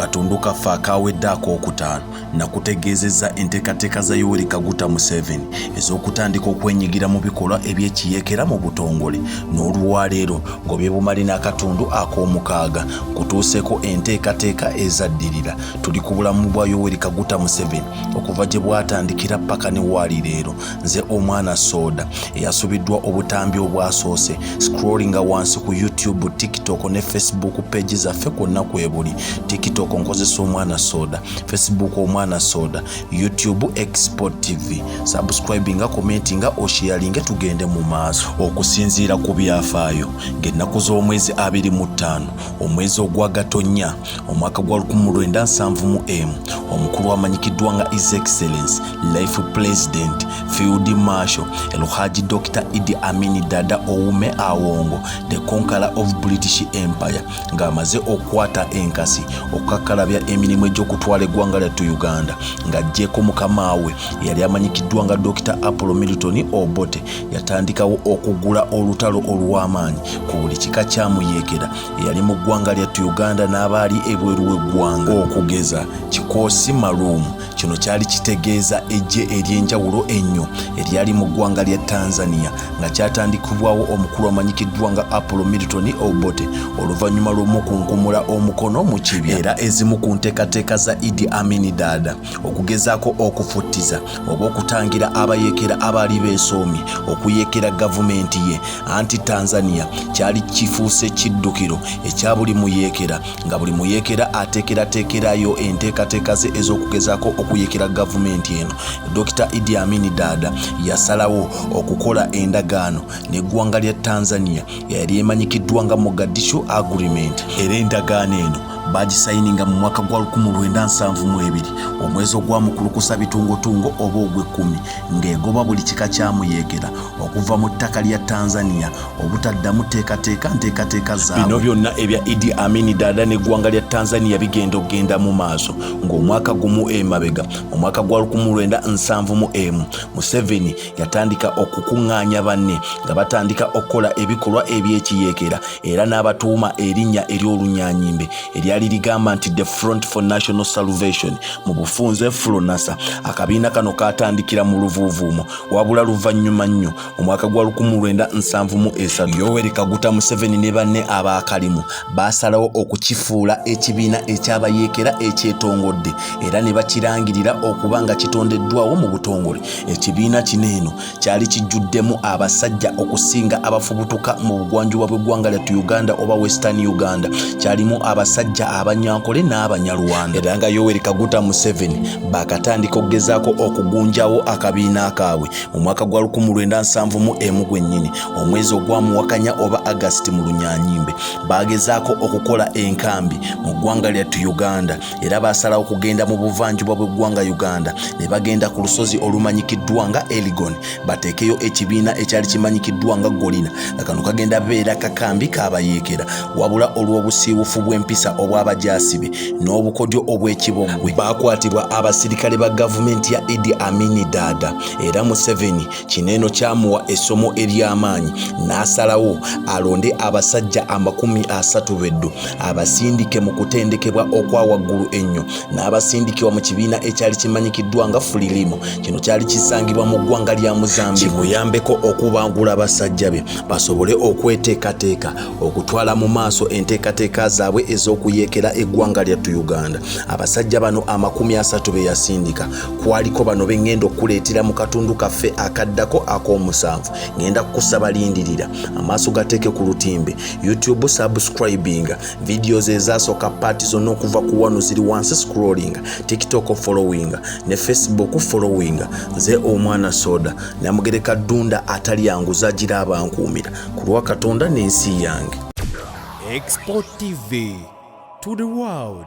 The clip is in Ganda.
katundu kaffe akawedde ak'okutaano nakutegeezezza enteekateeka za Yoweri Kaguta Museveni ez'okutandika okwenyigira mu bikolwa eby'ekiyeekera mu butongole n'olwaleero ng'obye bumali n'akatundu ak'omukaaga kutuuseeko enteekateeka ezaddirira. Tuli ku bulamu bwa Yoweri Kaguta Museveni okuva gye bwatandikira paka ne waali leero. Nze omwana Soda eyasubiddwa obutambi obwasoose scrollinga wansi ku YouTube, TikTok ne Facebook page zaffe kwonna kwebuli. TikTok nkozesa omwana Soda, Facebook omwana Soda, YouTube Export TV. Subscribinga, commentinga, osharinga tugende mu maaso. Okusinziira ku byafaayo ng'ennaku z'omwezi 25 omwezi ogwa Gatonnya omwaka gwa 1970 omukulu amanyikiddwa nga His Excellency Life President Field Marshal Elhaji Dr. Idi Amin Dada Oume Awongo, the conqueror of British Empire, ng'amaze okwata enkasi okukakkalabya emirimu egy'okutwala eggwanga lyattu Uganda ng'aggyeko mukama we yali amanyikiddwa nga Dr. Apollo Milton Obote yatandikawo okugula olutalo olw'amaanyi ku buli kika kyamuyeekera eyali mu ggwanga lyattu Uganda n'abaali ebweru w'eggwanga okugeza Kikoosi Maluumu. Kino kyali kitegeeza eggye ery'enjawulo ennyo eryali mu ggwanga lya Tanzania nga kyatandikibwawo omukulu amanyikiddwa nga Apollo Milton Obote oluvannyuma lw'omukunkumula omukono mu kibya. Era ezimu ku nteekateeka za Idi Amin Dada okugezaako okufuttiza oba okutangira abayeekera abaali beesoomye okuyeekera gavumenti ye anti Tanzania kyali kifuuse kiddukiro ekya buli muyeekera nga buli muyeekera ateekerateekerayo enteekateeka ze ez'okugezaako okuyeekera gavumenti eno. Dr. Idi Amin Dada yasalawo okukola endagaano n'eggwanga lya Tanzania yali emanyikiddwa nga Mogadishu Agreement. Era endagaano eno bagisayininga mu mwaka gwa 1972 omwezi ogwamukulukusa bitungotungo oba ogw'ekkumi ng'egoba buli kika kyamuyeekera okuva mu ttaka lya Tanzania obutaddamu nteekateeka zaabwe. Bino byonna ebya Idi Amin Dada n'eggwanga lya Tanzania bigenda okugenda mu maaso ng'omwaka gumu emabega mu mwaka gwa 1971 Museveni yatandika okukuŋŋaanya banne nga batandika okukola ebikolwa eby'ekiyeekera era n'abatuuma erinnya ery'olunyaanyimbe eryali ligamba nti The Front for National Salvation, mu bufunze FLONASA. Akabiina kano katandikira mu Luvuuvuumo wabula luvannyuma nnyo omwaka gwa 1973 Yoweri Kaguta Museveni ne banne abaakalimu baasalawo okukifuula ekibiina ekyabayeekera ekyetongodde era ne bakirangirira okuba nga kitondeddwawo mu butongole. Ekibiina kino eno kyali kijjuddemu abasajja okusinga abafubutuka mu bugwanjuba bw'eggwanga lyattu Uganda oba Western Uganda. Kyalimu abasajja abanyankole n'abanyalwanda. Era nga Yoweri Kaguta Museveni bakatandika okugezaako okugunjawo akabiina kaabwe mu mwaka gwa 1971 gwennyini omwezi ogwamuwakanya oba August mu lunyaanyimbe bagezaako okukola enkambi mu ggwanga lyattu Uganda era baasalawo okugenda mu buvanjuba bw'eggwanga Uganda ne bagenda ku lusozi olumanyikiddwa nga Elgon bateekeyo ekibiina ekyali kimanyikiddwa nga Golina nga kano kagenda beera kakambi k'abayeekera wabula olw'obusiiwufu bw'empisa obw'abajaasibe n'obukodyo obw'ekibongwe baakwatibwa abasirikale ba gavumenti ya Idi Amin Dada. Era Museveni kineeno kyamuwa essomo ery'amaanyi n'asalawo alonde abasajja 30 beddu abasindike mu kutendekebwa okwa waggulu ennyo n'abasindikibwa mu kibiina ekyali kimanyikiddwa nga Frelimo. Kino kyali kisangibwa mu ggwanga lya Mozambique kimuyambeko okubangula abasajja be basobole okweteekateeka okutwala mu maaso enteekateeka zaabwe ez'okuyeekera eggwanga lyattu Uganda. Abasajja bano 30 be yasindika kwaliko bano bengenda okuleetera mu katundu kaffe akaddako ak'omusanvu. Ngenda kukusaba lindirira amaaso gateeke ku lutimbe. YouTube subscribinga, videos ezasooka paati zonna okuva ku wano ziri wansi scrollinga, TikTok followinga ne Facebook followinga. Nze omwana Soda Namugereka Ddunda atali yanguza gira abankuumira ku lwa Katonda n'ensi yange. Export TV to the world.